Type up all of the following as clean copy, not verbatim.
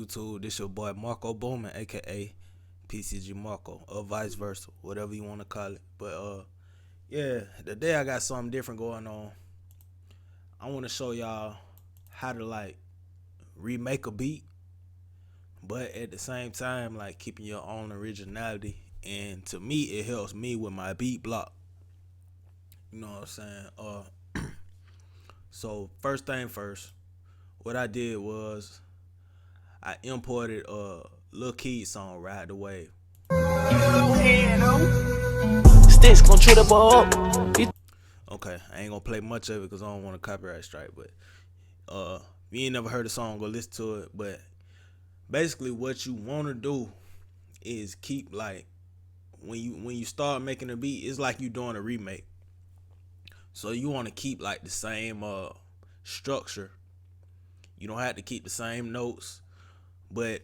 YouTube? This your boy Marco Boomin, aka PCG Marco, or vice versa, whatever you want to call it. But yeah, today I got something different going on. I want to show y'all how to like remake a beat, but at the same time like keeping your own originality. And to me, it helps me with my beat block. You know what I'm saying? So first thing first, what I did was I imported a Lil Keed song, Ride the Wave. Sticks gon' chew the ball up. Okay, I ain't gonna play much of it because I don't want a copyright strike. But if you ain't never heard the song, go listen to it. But basically, what you want to do is keep like when you start making a beat, it's like you doing a remake. So you want to keep like the same structure. You don't have to keep the same notes, but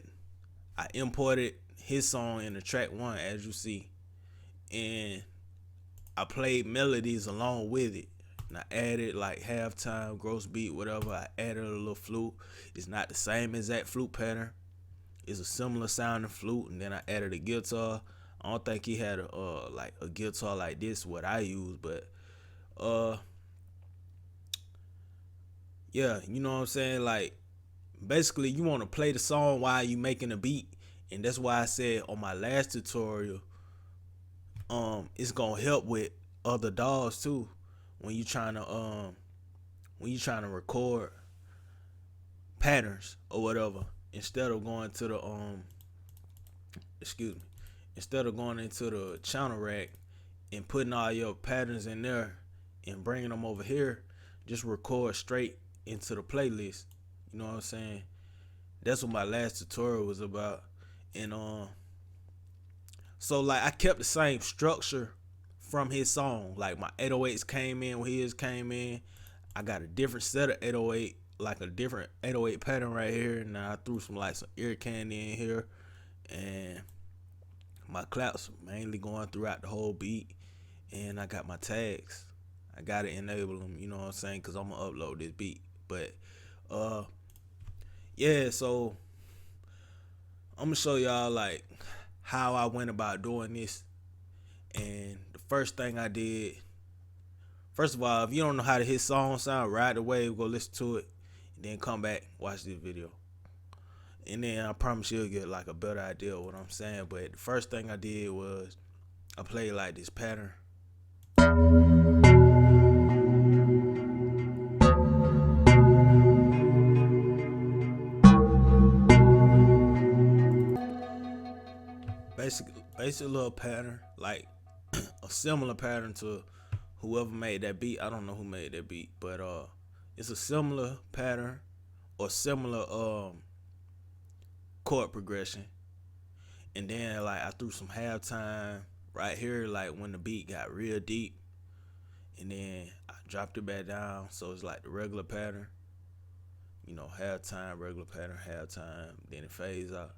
I imported his song in the track one, as you see, and I played melodies along with it. And I added like halftime, gross beat, whatever. I added a little flute. It's not the same exact flute pattern. It's a similar sounding flute, and then I added a guitar. I don't think he had a guitar like this, what I use, but yeah, you know what I'm saying? Like basically you want to play the song while you making a beat. And that's why I said on my last tutorial, it's gonna help with other DAWs too when you trying to record patterns or whatever. Instead of going to the instead of going into the channel rack and putting all your patterns in there and bringing them over here, just record straight into the playlist. You know what I'm saying? That's what my last tutorial was about. And so like I kept the same structure from his song. Like my 808s came in when his came in. I got a different set of 808, like a different 808 pattern right here. And I threw some ear candy in here, and my claps mainly going throughout the whole beat. And I got my tags. I gotta enable them, you know what I'm saying? Cause I'm gonna upload this beat. But yeah, so I'm gonna show y'all like how I went about doing this. And the first thing I did, first of all, if you don't know how to hit song sound, Ride the Wave, go listen to it, and then come back, watch this video. And then I promise you'll get like a better idea of what I'm saying. But the first thing I did was I played like this pattern. Basic little pattern, like a similar pattern to whoever made that beat. I don't know who made that beat, but it's a similar pattern or similar chord progression. And then like I threw some halftime right here, like when the beat got real deep, and then I dropped it back down, so it's like the regular pattern, you know, halftime, regular pattern, halftime, then it fades out.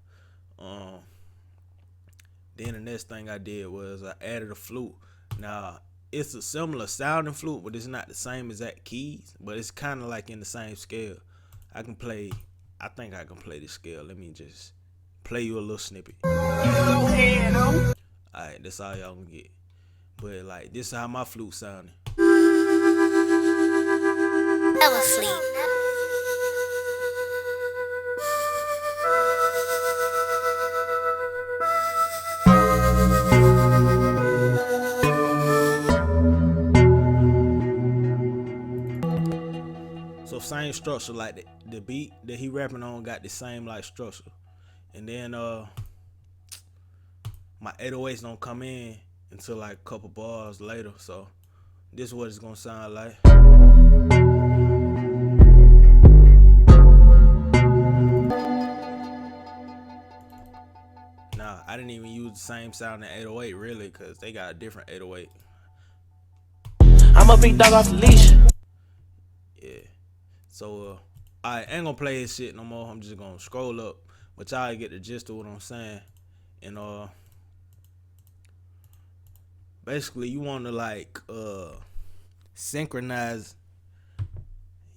Then the next thing I did was I added a flute. Now it's a similar sounding flute, but it's not the same exact keys, but it's kind of like in the same scale. I think I can play this scale. Let me just play you a little snippet. Alright, that's all y'all gonna get. But like this is how my flute sounded. Fell asleep. So same structure, like the beat that he rapping on got the same like structure. And then my 808s don't come in until like a couple bars later. So this is what it's gonna sound like. Nah, I didn't even use the same sound in 808 really, cause they got a different 808. I'm a big dog off the leash. Yeah. So I ain't gonna play his shit no more. I'm just gonna scroll up, but y'all get the gist of what I'm saying. And basically you want to like synchronize.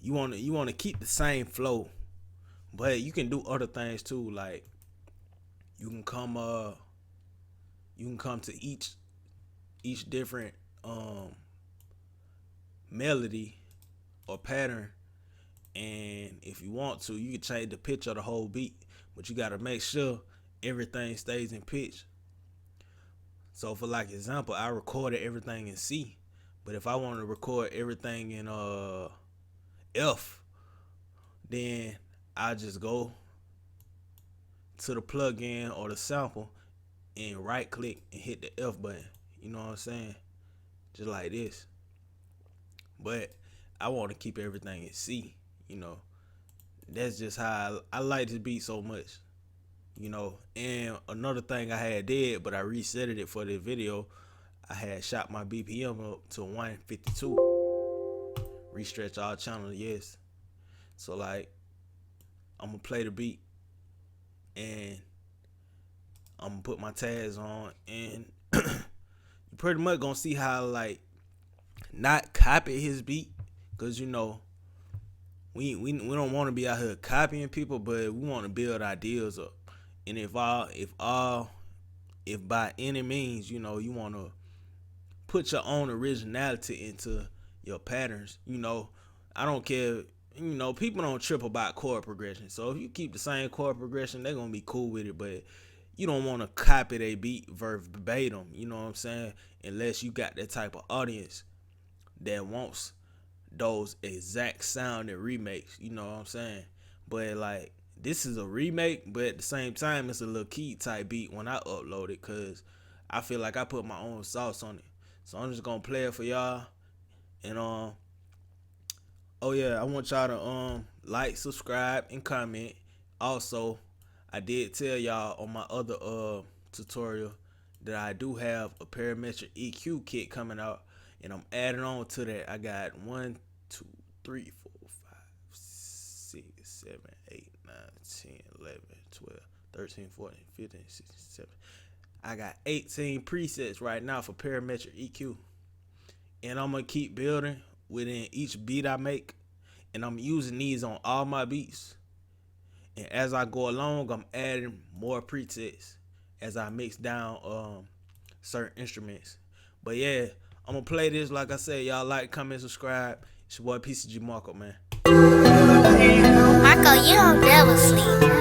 You want to keep the same flow, But you can do other things too, like you can come you can come to each different melody or pattern, and if you want to, you can change the pitch of the whole beat, but you got to make sure everything stays in pitch. So for like example, I recorded everything in C, but if I wanted to record everything in F, then I just go to the plugin or the sample and right click and hit the F button. You know what I'm saying? Just like this. But I want to keep everything in C. You know, that's just how I like this beat so much. You know, and another thing I had did, but I reset it for the video. I had shot my BPM up to 152. Restretch all channel, yes. So like, I'm gonna play the beat and I'm gonna put my tags on, and you pretty much gonna see how like not copy his beat, cause you know we don't want to be out here copying people, but we want to build ideas up. And if by any means, you know, you want to put your own originality into your patterns, you know, I don't care. You know, people don't trip about chord progression. So if you keep the same chord progression, they're gonna be cool with it. But you don't want to copy their beat verbatim. You know what I'm saying? Unless you got that type of audience that wants those exact sounding remakes. You know what I'm saying? But like, this is a remake, but at the same time, it's a little key type beat when I upload it, cause I feel like I put my own sauce on it. So I'm just gonna play it for y'all. And oh yeah, I want y'all to like, subscribe, and comment. Also, I did tell y'all on my other tutorial that I do have a parametric EQ kit coming out, and I'm adding on to that. I got 1, 2, 3, 4, 5, 6, 7, 8, 9, 10, 11, 12, 13, 14, 15, 16, 17. I got 18 presets right now for parametric EQ, and I'm gonna keep building within each beat I make, and I'm using these on all my beats. And as I go along, I'm adding more presets as I mix down certain instruments. But yeah, I'm gonna play this. Like I said, y'all like, comment, subscribe. It's your boy PCG Marco, man. Marco, you don't never sleep.